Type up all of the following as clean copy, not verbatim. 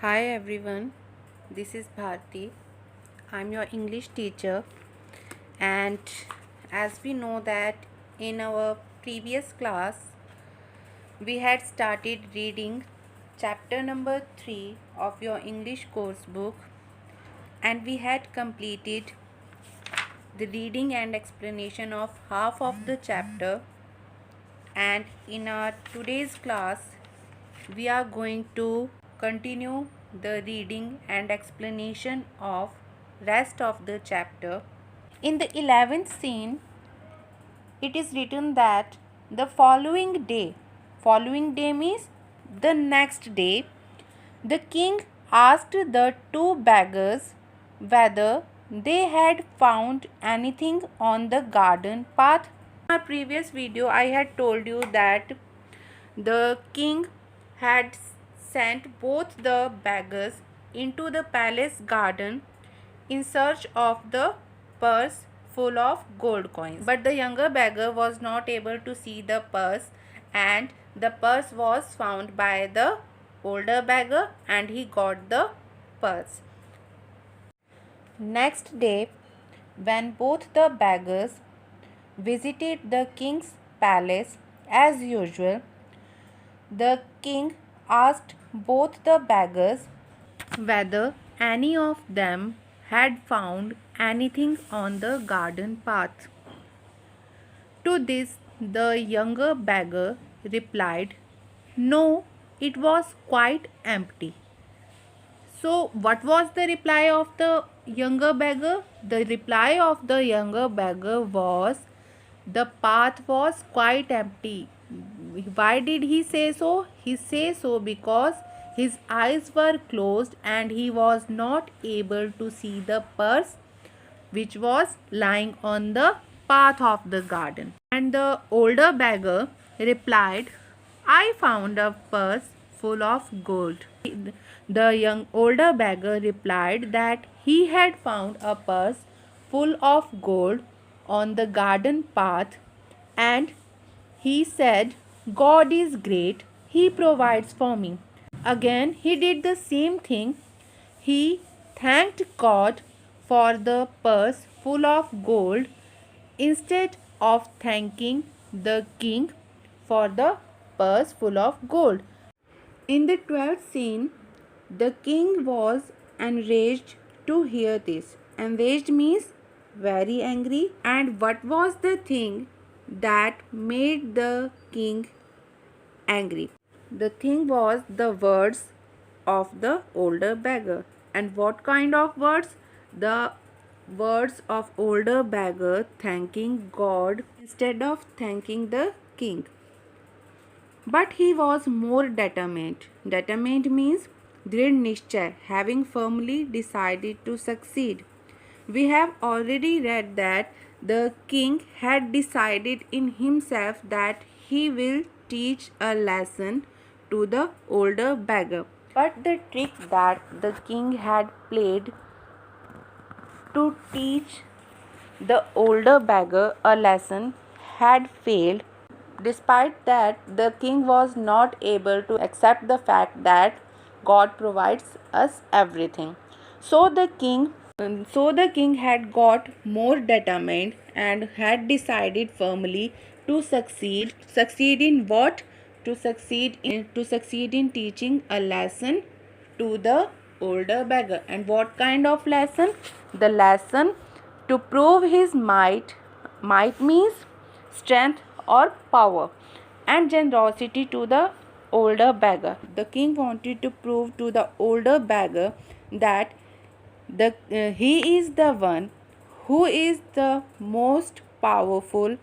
Hi everyone, this is Bharti. I'm your English teacher, and as we know that in our previous class we had started reading chapter number 3 of your English course book, and we had completed the reading and explanation of half of the chapter. And in our today's class we are going to continue the reading and explanation of rest of the chapter. In the 11th scene, it is written that the following day means the next day, the king asked the two beggars whether they had found anything on the garden path. In our previous video, I had told you that the king had sent both the beggars into the palace garden in search of the purse full of gold coins. But the younger beggar was not able to see the purse, and the purse was found by the older beggar and he got the purse. Next day, when both the beggars visited the king's palace as usual, the king asked both the beggars whether any of them had found anything on the garden path. To this, the younger beggar replied, "No, it was quite empty." So, what was the reply of the younger beggar? The reply of the younger beggar was, the path was quite empty. Why did he say so? He says so because his eyes were closed and he was not able to see the purse which was lying on the path of the garden. And the older beggar replied, "I found a purse full of gold." The young older beggar replied that he had found a purse full of gold on the garden path, and he said, "God is great, He provides for me." Again, he did the same thing. He thanked God for the purse full of gold instead of thanking the king for the purse full of gold. In the 12th scene, the king was enraged to hear this. Enraged means very angry. And what was the thing that made the king angry? The thing was the words of the older beggar. And what kind of words? The words of older beggar thanking God instead of thanking the king. But he was more determined. Determined means dृढ़ निश्चय, having firmly decided to succeed. We have already read that the king had decided in himself that he will teach a lesson to the older beggar. But the trick that the king had played to teach the older beggar a lesson had failed. Despite that, the king was not able to accept the fact that God provides us everything. So the king had got more determined and had decided firmly to succeed. Succeed in what? To succeed in teaching a lesson to the older beggar. And what kind of lesson? The lesson to prove his might. Might means strength or power, and generosity to the older beggar. The king wanted to prove to the older beggar that he is the one who is the most powerful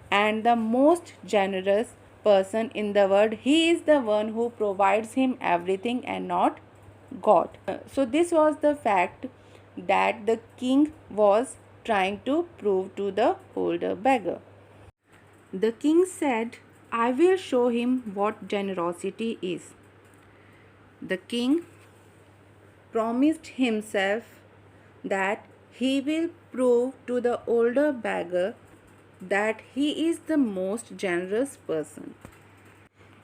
and the most generous person in the world. He is the one who provides him everything and not God. So this was the fact that the king was trying to prove to the older beggar. The king said, "I will show him what generosity is." The king promised himself that he will prove to the older beggar that he is the most generous person.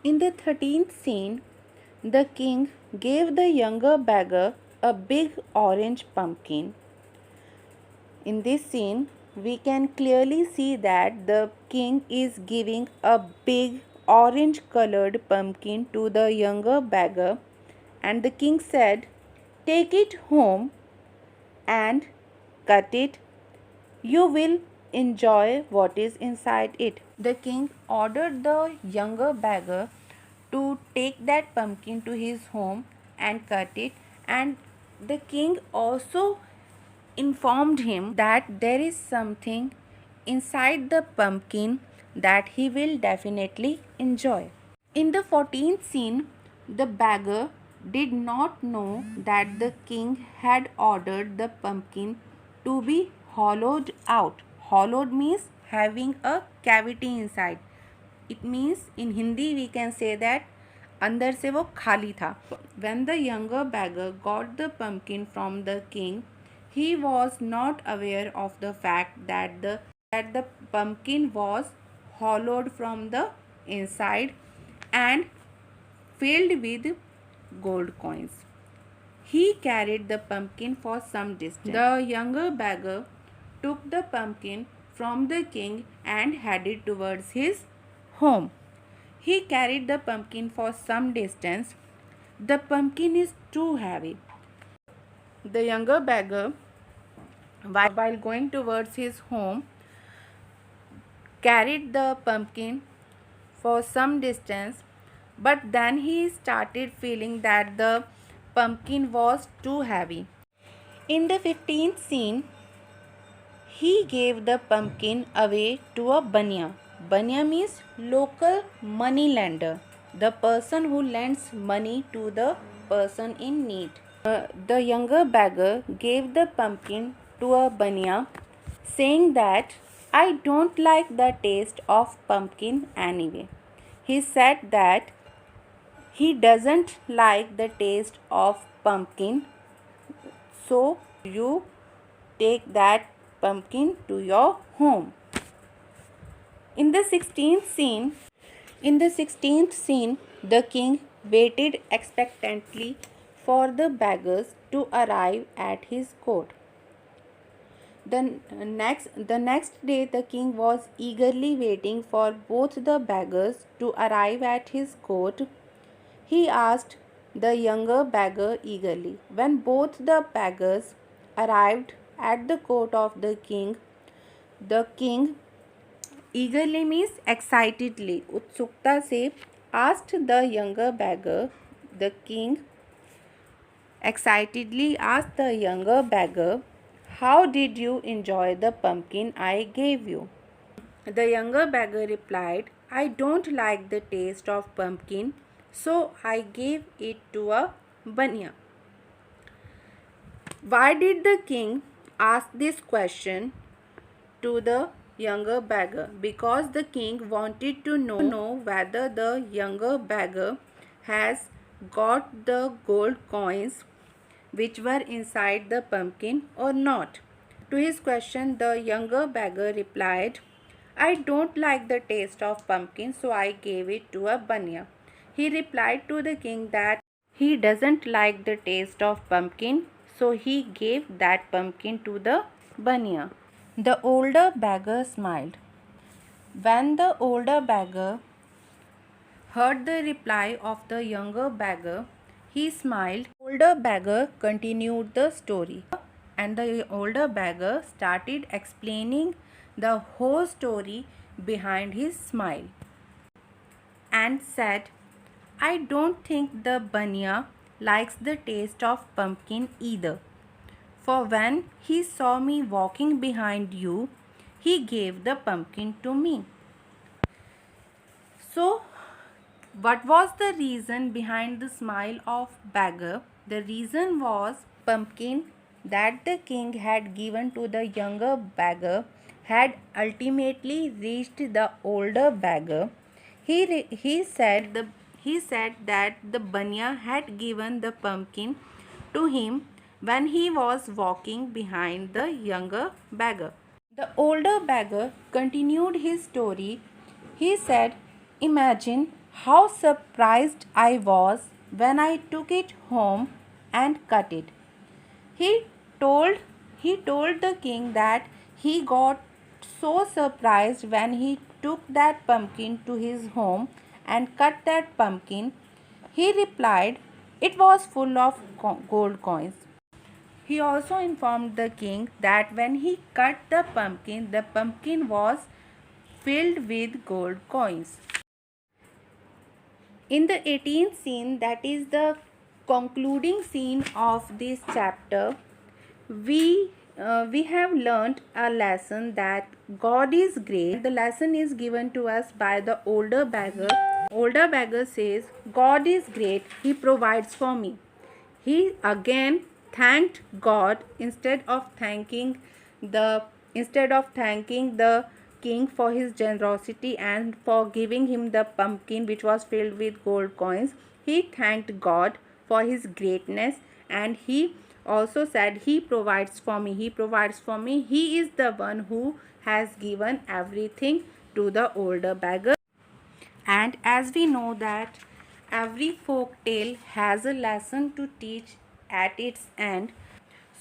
In the 13th scene, the king gave the younger beggar a big orange pumpkin. In this scene, we can clearly see that the king is giving a big orange colored pumpkin to the younger beggar, and the king said, "Take it home and cut it. You will enjoy what is inside it." The king ordered the younger beggar to take that pumpkin to his home and cut it, and the king also informed him that there is something inside the pumpkin that he will definitely enjoy. In the 14th scene, the beggar did not know that the king had ordered the pumpkin to be hollowed out. Hollowed means having a cavity inside. It means in Hindi we can say that अंदर से वो खाली था. When the younger beggar got the pumpkin from the king, he was not aware of the fact that the pumpkin was hollowed from the inside and filled with gold coins. He carried the pumpkin for some distance. The younger beggar took the pumpkin from the king and headed towards his home. He carried the pumpkin for some distance. The pumpkin is too heavy. The younger beggar, while going towards his home, carried the pumpkin for some distance, but then he started feeling that the pumpkin was too heavy. In the 15th scene, he gave the pumpkin away to a banya. Banya means local money lender, the person who lends money to the person in need. The younger beggar gave the pumpkin to a banya, saying that, "I don't like the taste of pumpkin anyway." He said that he doesn't like the taste of pumpkin, so you take that pumpkin to your home. In the 16th scene, the king waited expectantly for the beggars to arrive at his court. The next day, the king was eagerly waiting for both the beggars to arrive at his court. He asked the younger beggar eagerly. When both the beggars arrived at the court of the king eagerly means excitedly, उत्सुकता से, asked the younger beggar. The king excitedly asked the younger beggar, "How did you enjoy the pumpkin I gave you?" The younger beggar replied, "I don't like the taste of pumpkin, so I gave it to a banya." Why did the king ask this question to the younger beggar? Because the king wanted to know whether the younger beggar has got the gold coins which were inside the pumpkin or not. To his question, the younger beggar replied, "I don't like the taste of pumpkin, so I gave it to a banya." He replied to the king that he doesn't like the taste of pumpkin, so he gave that pumpkin to the banya. The older beggar smiled. When the older beggar heard the reply of the younger beggar, he smiled. The older beggar continued the story, and the older beggar started explaining the whole story behind his smile and said, "I don't think the banya likes the taste of pumpkin either. For when he saw me walking behind you, he gave the pumpkin to me." So, what was the reason behind the smile of beggar? The reason was pumpkin that the king had given to the younger beggar had ultimately reached the older beggar. He said that the banya had given the pumpkin to him when he was walking behind the younger beggar. The older beggar continued his story. He said, "Imagine how surprised I was when I took it home and cut it. He told he told the king that he got so surprised when he took that pumpkin to his home and cut that pumpkin. He replied, it was full of gold coins. He also informed the king that when he cut the pumpkin was filled with gold coins. In the 18th scene, that is the concluding scene of this chapter, we have learnt a lesson that God is great. The lesson is given to us by the older beggar. Older beggar says, God is great, he provides for me. He again thanked God instead of thanking the king for his generosity and for giving him the pumpkin which was filled with gold coins. He thanked God for his greatness, and he also said, he provides for me, he provides for me. He is the one who has given everything to the older beggar. And as we know that every folk tale has a lesson to teach at its end,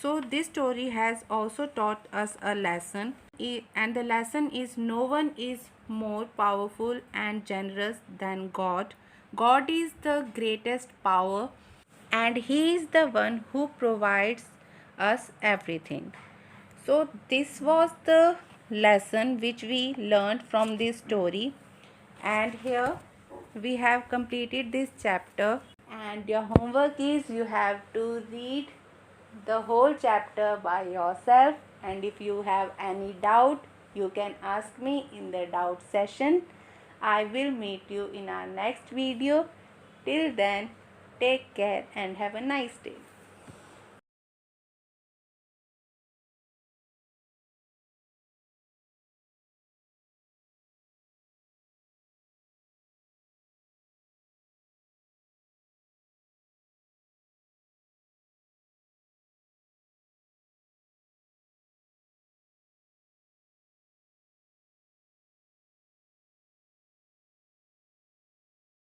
so this story has also taught us a lesson, and the lesson is no one is more powerful and generous than God. God is the greatest power, and he is the one who provides us everything. So this was the lesson which we learned from this story, and here we have completed this chapter, and your homework is you have to read the whole chapter by yourself, and if you have any doubt you can ask me in the doubt session. I will meet you in our next video. Till then, take care and have a nice day.